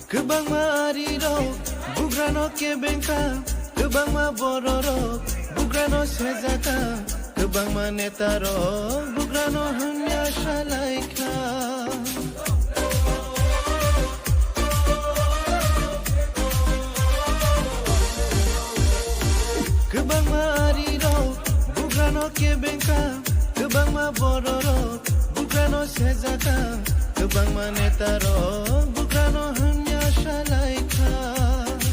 Kebangma ariro, bugrano kebengka, kebangma bororo, bugrano sezaka, kebangma netaro, bugrano hunya shalaika. Kebangma ariro, bugrano kebengka, kebangma bororo, bugrano sezaka, kebangma netaro, bugrano hunya shalaika.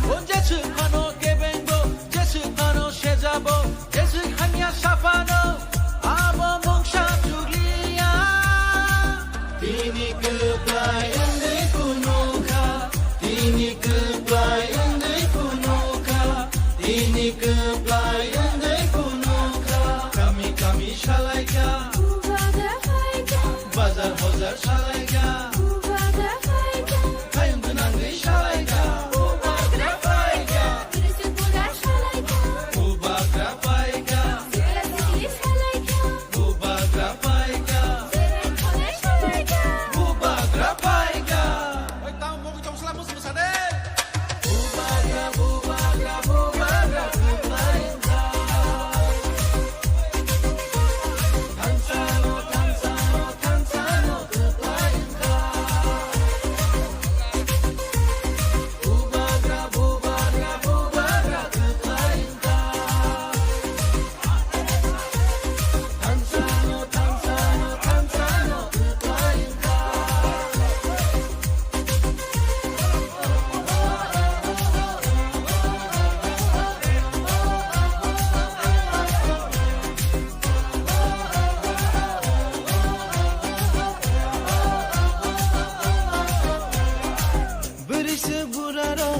언제쯤 하노 개뱅고 제측 하노 셰자보 제측 한야 샤파노 아버 몽샤 줄리야 Dini kebayang di kunuka Dini kebayang di kunuka Dini kebayang di kunuka Kami shalaika Bazar hozar shalaika Kayong benang di shalaika Buraro,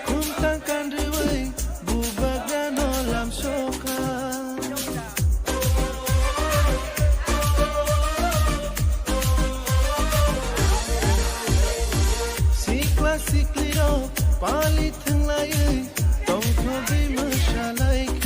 kuntang kandreway, bubagano lam soka. Sikla sikliro, palit hanglay, tongko di masyalay.